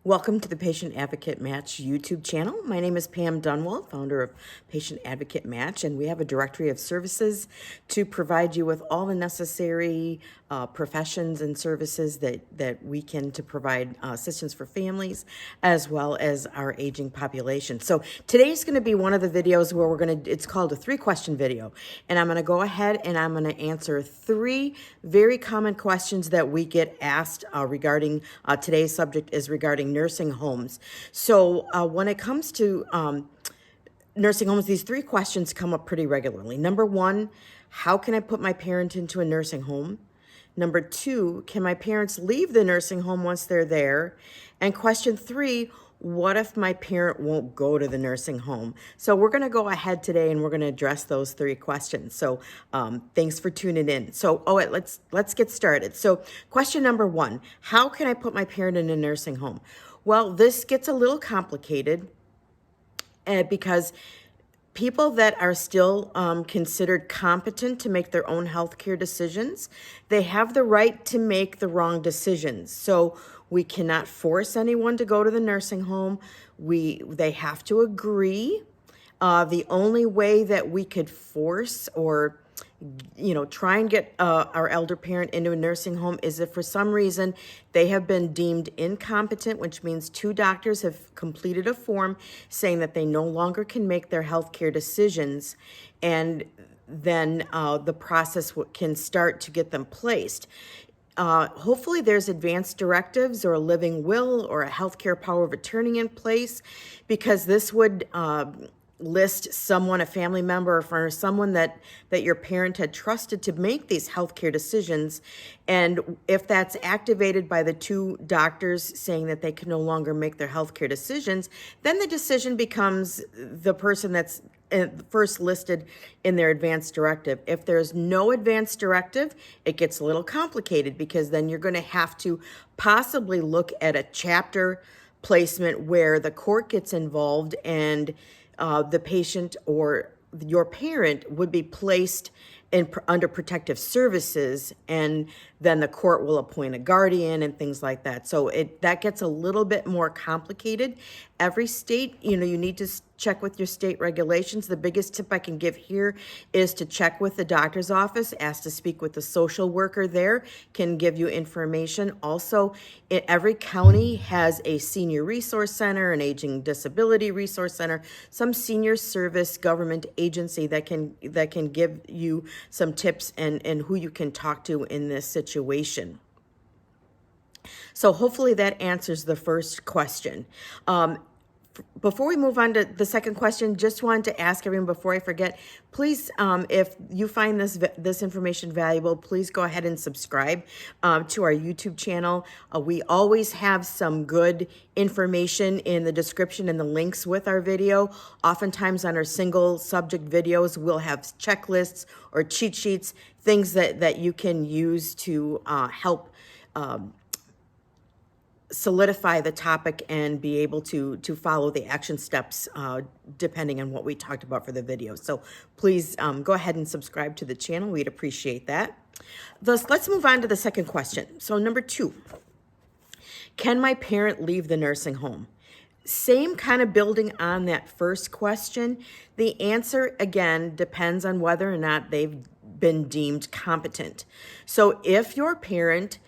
Welcome to the Patient Advocate Match YouTube channel. My name is Pam Dunwall, founder of Patient Advocate Match, and we have a directory of services to provide you with all the necessary professions and services that we can to provide assistance for families as well as our aging population. So today's going to be one of the videos where it's called a 3-question video, and I'm going to go ahead and I'm going to answer 3 very common questions that we get asked regarding today's subject is regarding nursing homes. So when it comes to nursing homes, these 3 questions come up pretty regularly. Number 1, how can I put my parent into a nursing home? Number 2, can my parents leave the nursing home once they're there? And question 3, what if my parent won't go to the nursing home? So we're going to go ahead today and we're going to address those 3 questions. So thanks for tuning in. So let's get started. So question number 1, how can I put my parent in a nursing home? Well, this gets a little complicated because people that are still considered competent to make their own healthcare decisions, they have the right to make the wrong decisions. So we cannot force anyone to go to the nursing home. They have to agree. The only way that we could force or try and get our elder parent into a nursing home is if for some reason they have been deemed incompetent, which means 2 doctors have completed a form saying that they no longer can make their healthcare decisions, and then the process can start to get them placed. Hopefully there's advance directives or a living will or a healthcare power of attorney in place, because this would list someone, a family member or someone that your parent had trusted to make these healthcare decisions. And if that's activated by the 2 doctors saying that they can no longer make their healthcare decisions, then the decision becomes the person that's first listed in their advance directive. If there's no advance directive, it gets a little complicated, because then you're going to have to possibly look at a chapter placement where the court gets involved and the patient or your parent would be placed under protective services, and then the court will appoint a guardian and things like that. So that gets a little bit more complicated. Every state, you need to check with your state regulations. The biggest tip I can give here is to check with the doctor's office, ask to speak with the social worker there, can give you information. Also, every county has a senior resource center, an aging disability resource center, some senior service government agency that can give you some tips and who you can talk to in this situation. So hopefully that answers the first question. Before we move on to the second question, just wanted to ask everyone before I forget, please, if you find this information valuable, please go ahead and subscribe to our YouTube channel. We always have some good information in the description and the links with our video. Oftentimes on our single subject videos, we'll have checklists or cheat sheets, things that you can use to help solidify the topic and be able to follow the action steps depending on what we talked about for the video. So please go ahead and subscribe to the channel. We'd appreciate that. Thus, let's move on to the second question. So number 2, can my parent leave the nursing home? Same kind of building on that first question. The answer, again, depends on whether or not they've been deemed competent. So if your parent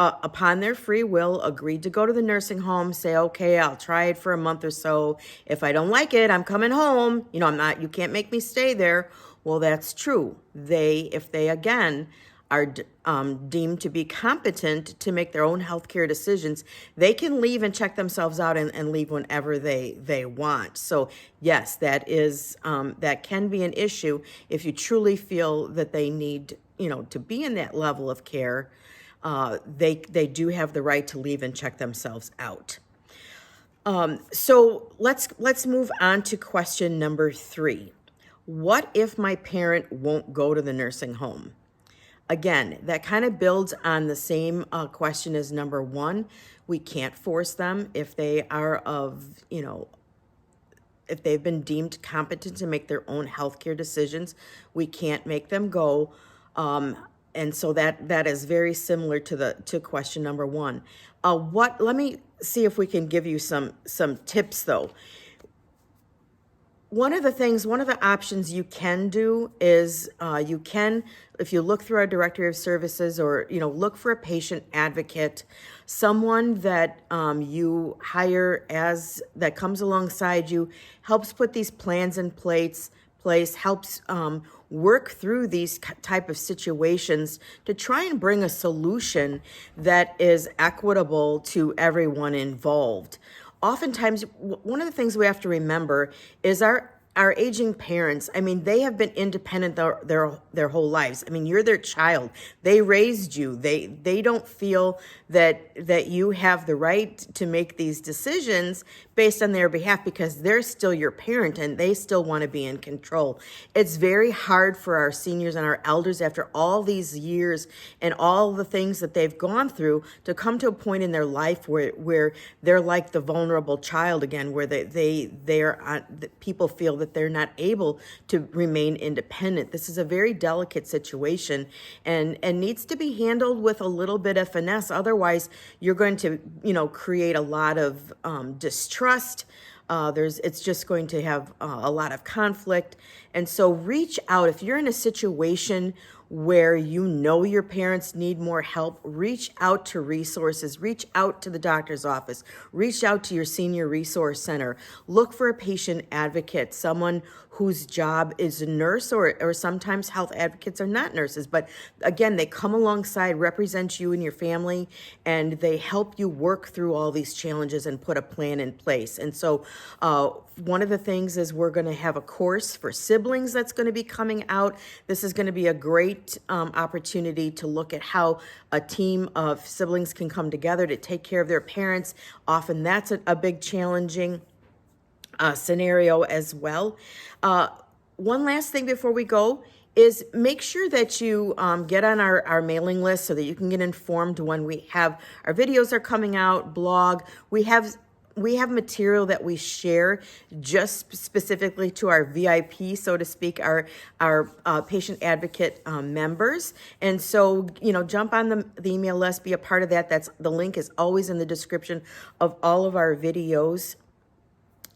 upon their free will, agreed to go to the nursing home, say, okay, I'll try it for a month or so. If I don't like it, I'm coming home. You can't make me stay there. Well, that's true. If they again are deemed to be competent to make their own healthcare decisions, they can leave and check themselves out and leave whenever they want. So yes, that can be an issue if you truly feel that they need, to be in that level of care. They do have the right to leave and check themselves out. So let's move on to question number 3. What if my parent won't go to the nursing home? Again, that kind of builds on the same question as number 1. We can't force them if they are if they've been deemed competent to make their own healthcare decisions. We can't make them go. And so that is very similar to question number one. Let me see if we can give you some tips though. One of the options you can do is you can, if you look through our directory of services, or look for a patient advocate, someone that you hire that comes alongside you, helps put these plans in place, helps work through these type of situations to try and bring a solution that is equitable to everyone involved. Oftentimes, one of the things we have to remember is our aging parents. I mean, they have been independent their whole lives. I mean, you're their child. They raised you. They don't feel that you have the right to make these decisions based on their behalf, because they're still your parent and they still want to be in control. It's very hard for our seniors and our elders, after all these years and all the things that they've gone through, to come to a point in their life where they're like the vulnerable child again, where people feel that they're not able to remain independent. This is a very delicate situation and needs to be handled with a little bit of finesse. Otherwise, you're going to, create a lot of distrust. It's just going to have a lot of conflict. And so reach out. If you're in a situation where your parents need more help, reach out to resources, reach out to the doctor's office, reach out to your senior resource center, look for a patient advocate, someone whose job is a nurse, or sometimes health advocates are not nurses, but again, they come alongside, represent you and your family, and they help you work through all these challenges and put a plan in place. And so one of the things is we're going to have a course for siblings that's going to be coming out. This is going to be a great opportunity to look at how a team of siblings can come together to take care of their parents. Often that's a big challenging scenario as well. One last thing before we go is make sure that you get on our mailing list so that you can get informed when our videos are coming out, blog. We have material that we share just specifically to our VIP, so to speak, our patient advocate members. And so, jump on the email list, be a part of that. The link is always in the description of all of our videos.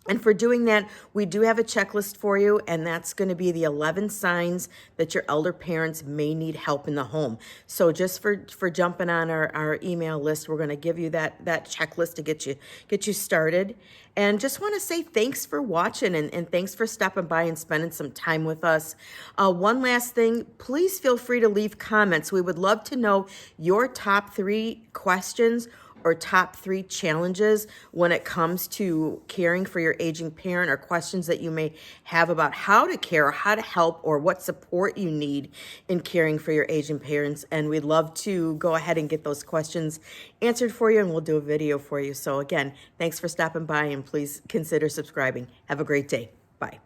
And for doing that, we do have a checklist for you, and that's going to be the 11 signs that your elder parents may need help in the home. So just for jumping on our email list, we're going to give you that checklist to get you started. And just want to say thanks for watching, and thanks for stopping by and spending some time with us. One last thing, please feel free to leave comments. We would love to know your top 3 questions or top 3 challenges when it comes to caring for your aging parent, or questions that you may have about how to care, or how to help, or what support you need in caring for your aging parents. And we'd love to go ahead and get those questions answered for you, and we'll do a video for you. So again, thanks for stopping by, and please consider subscribing. Have a great day. Bye.